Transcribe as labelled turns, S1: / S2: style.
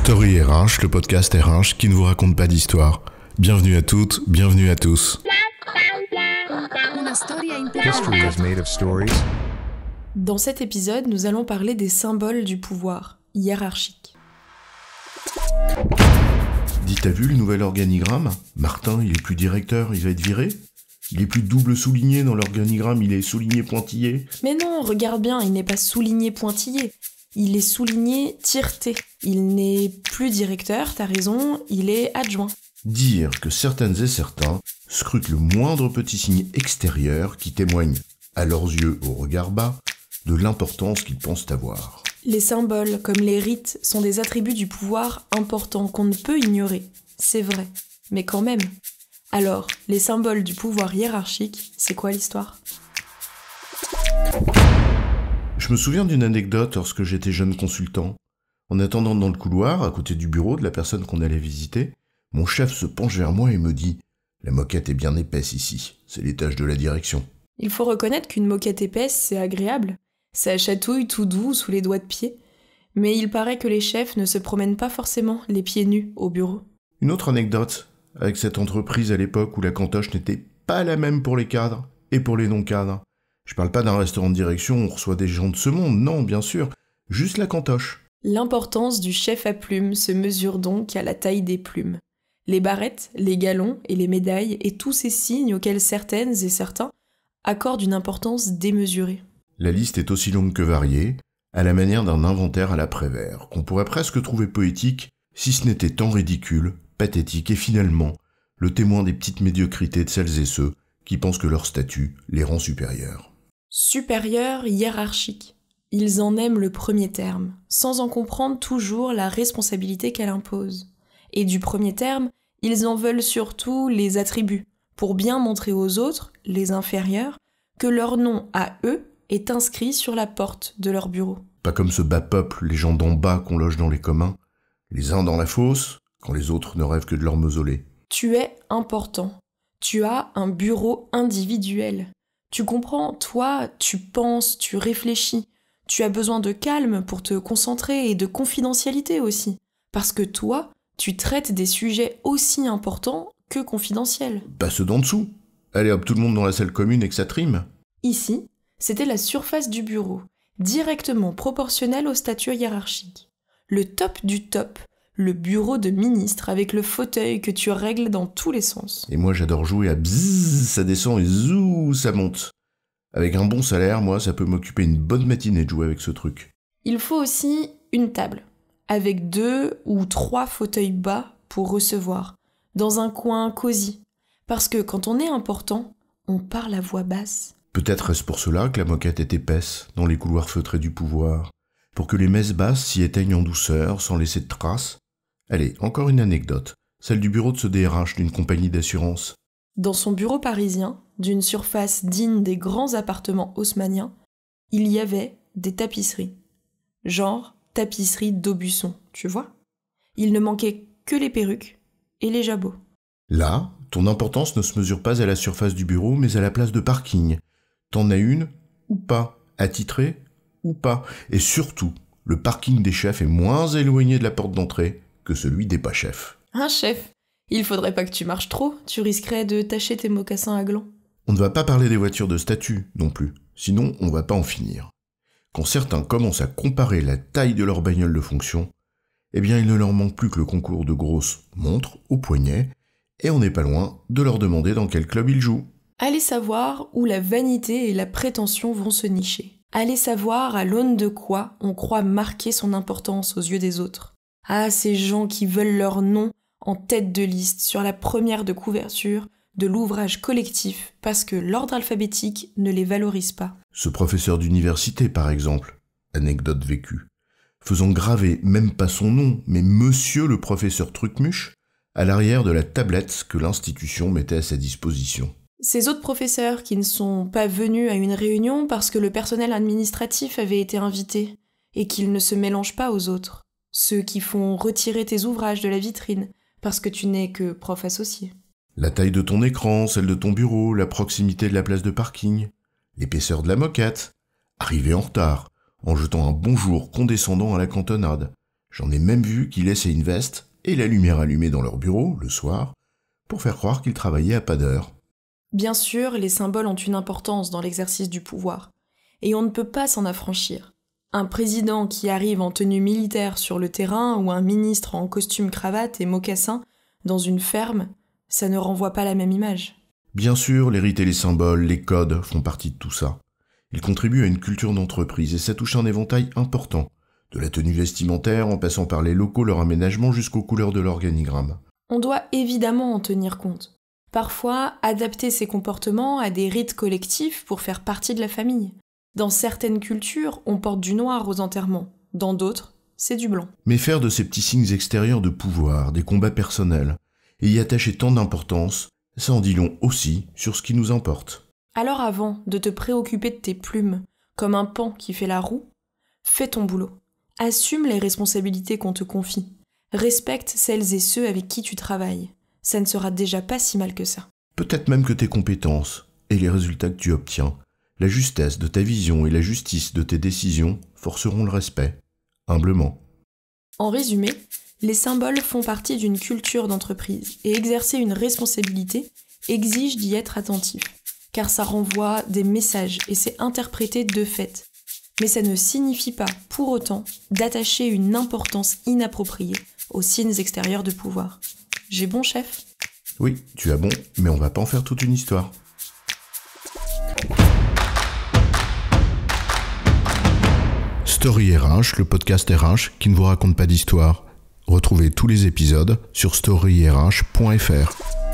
S1: Story RH, le podcast RH qui ne vous raconte pas d'histoire. Bienvenue à toutes, bienvenue à tous.
S2: History is made of stories.
S3: Dans cet épisode, nous allons parler des symboles du pouvoir, hiérarchique.
S1: Dis, t'as vu le nouvel organigramme ? Martin, il est plus directeur, il va être viré ? Il est plus double souligné dans l'organigramme, il est souligné pointillé.
S3: Mais non, regarde bien, il n'est pas souligné pointillé. Il est souligné tireté. Il n'est plus directeur, t'as raison, il est adjoint.
S1: Dire que certaines et certains scrutent le moindre petit signe extérieur qui témoigne, à leurs yeux au regard bas, de l'importance qu'ils pensent avoir.
S3: Les symboles, comme les rites, sont des attributs du pouvoir importants qu'on ne peut ignorer. C'est vrai, mais quand même. Alors, les symboles du pouvoir hiérarchique, c'est quoi l'histoire ?
S1: Je me souviens d'une anecdote lorsque j'étais jeune consultant. En attendant dans le couloir, à côté du bureau de la personne qu'on allait visiter, mon chef se penche vers moi et me dit « La moquette est bien épaisse ici, c'est l'étage de la direction. »
S3: Il faut reconnaître qu'une moquette épaisse, c'est agréable. Ça chatouille tout doux sous les doigts de pied. Mais il paraît que les chefs ne se promènent pas forcément les pieds nus au bureau.
S1: Une autre anecdote, avec cette entreprise à l'époque où la cantoche n'était pas la même pour les cadres et pour les non-cadres. Je parle pas d'un restaurant de direction où on reçoit des gens de ce monde, non, bien sûr, juste la cantoche.
S3: L'importance du chef à plumes se mesure donc à la taille des plumes. Les barrettes, les galons et les médailles et tous ces signes auxquels certaines et certains accordent une importance démesurée.
S1: La liste est aussi longue que variée, à la manière d'un inventaire à la Prévert, qu'on pourrait presque trouver poétique si ce n'était tant ridicule, pathétique et finalement le témoin des petites médiocrités de celles et ceux qui pensent que leur statut les rend supérieurs.
S3: Supérieur hiérarchique. Ils en aiment le premier terme, sans en comprendre toujours la responsabilité qu'elle impose. Et du premier terme, ils en veulent surtout les attributs, pour bien montrer aux autres, les inférieurs, que leur nom à eux est inscrit sur la porte de leur bureau.
S1: Pas comme ce bas peuple, les gens d'en bas qu'on loge dans les communs, les uns dans la fosse, quand les autres ne rêvent que de leur mausolée.
S3: Tu es important. Tu as un bureau individuel. Tu comprends, toi, tu penses, tu réfléchis. Tu as besoin de calme pour te concentrer et de confidentialité aussi. Parce que toi, tu traites des sujets aussi importants que confidentiels.
S1: Pas ceux d'en dessous. Allez hop, tout le monde dans la salle commune et que ça trime.
S3: Ici, c'était la surface du bureau, directement proportionnelle au statut hiérarchique. Le top du top, le bureau de ministre avec le fauteuil que tu règles dans tous les sens.
S1: Et moi j'adore jouer à bzzz, ça descend et zou, ça monte. Avec un bon salaire, moi ça peut m'occuper une bonne matinée de jouer avec ce truc.
S3: Il faut aussi une table, avec 2 ou 3 fauteuils bas pour recevoir, dans un coin cosy. Parce que quand on est important, on parle à voix basse.
S1: Peut-être est-ce pour cela que la moquette est épaisse, dans les couloirs feutrés du pouvoir, pour que les messes basses s'y éteignent en douceur, sans laisser de traces. Allez, encore une anecdote, celle du bureau de ce DRH d'une compagnie d'assurance.
S3: Dans son bureau parisien, d'une surface digne des grands appartements haussmanniens, il y avait des tapisseries. Genre tapisserie d'Aubusson, tu vois ? Il ne manquait que les perruques et les jabots.
S1: Là, ton importance ne se mesure pas à la surface du bureau, mais à la place de parking. T'en as une ou pas, attitrée ou pas. Et surtout, le parking des chefs est moins éloigné de la porte d'entrée que celui des pas chefs.
S3: Un chef, il faudrait pas que tu marches trop, tu risquerais de tacher tes mocassins à gland.
S1: On ne va pas parler des voitures de statut non plus, sinon on va pas en finir. Quand certains commencent à comparer la taille de leur bagnole de fonction, eh bien il ne leur manque plus que le concours de grosses montres au poignet, et on n'est pas loin de leur demander dans quel club ils jouent.
S3: Allez savoir où la vanité et la prétention vont se nicher. Allez savoir à l'aune de quoi on croit marquer son importance aux yeux des autres. Ah, ces gens qui veulent leur nom en tête de liste sur la première de couverture de l'ouvrage collectif parce que l'ordre alphabétique ne les valorise pas.
S1: Ce professeur d'université, par exemple, anecdote vécue, faisant graver même pas son nom, mais Monsieur le professeur Trucmuche, à l'arrière de la tablette que l'institution mettait à sa disposition.
S3: Ces autres professeurs qui ne sont pas venus à une réunion parce que le personnel administratif avait été invité et qu'ils ne se mélangent pas aux autres. Ceux qui font retirer tes ouvrages de la vitrine parce que tu n'es que prof associé.
S1: La taille de ton écran, celle de ton bureau, la proximité de la place de parking, l'épaisseur de la moquette, arriver en retard, en jetant un bonjour condescendant à la cantonade, J'en ai même vu qui laissaient une veste et la lumière allumée dans leur bureau, le soir, pour faire croire qu'ils travaillaient à pas d'heure.
S3: Bien sûr, les symboles ont une importance dans l'exercice du pouvoir, et on ne peut pas s'en affranchir. Un président qui arrive en tenue militaire sur le terrain ou un ministre en costume cravate et mocassin dans une ferme, ça ne renvoie pas la même image.
S1: Bien sûr, les rites et les symboles, les codes font partie de tout ça. Ils contribuent à une culture d'entreprise et ça touche un éventail important, de la tenue vestimentaire en passant par les locaux, leur aménagement jusqu'aux couleurs de l'organigramme.
S3: On doit évidemment en tenir compte. Parfois, adapter ses comportements à des rites collectifs pour faire partie de la famille. Dans certaines cultures, on porte du noir aux enterrements. Dans d'autres, c'est du blanc.
S1: Mais faire de ces petits signes extérieurs de pouvoir, des combats personnels, et y attacher tant d'importance, ça en dit long aussi sur ce qui nous importe.
S3: Alors avant de te préoccuper de tes plumes, comme un paon qui fait la roue, fais ton boulot. Assume les responsabilités qu'on te confie. Respecte celles et ceux avec qui tu travailles. Ça ne sera déjà pas si mal que ça.
S1: Peut-être même que tes compétences et les résultats que tu obtiens, la justesse de ta vision et la justice de tes décisions forceront le respect, humblement.
S3: En résumé, les symboles font partie d'une culture d'entreprise et exercer une responsabilité exige d'y être attentif, car ça renvoie des messages et c'est interprété de fait. Mais ça ne signifie pas, pour autant, d'attacher une importance inappropriée aux signes extérieurs de pouvoir. J'ai bon, chef ?
S1: Oui, tu as bon, mais on va pas en faire toute une histoire. Story RH, le podcast RH qui ne vous raconte pas d'histoire. Retrouvez tous les épisodes sur storyrh.fr.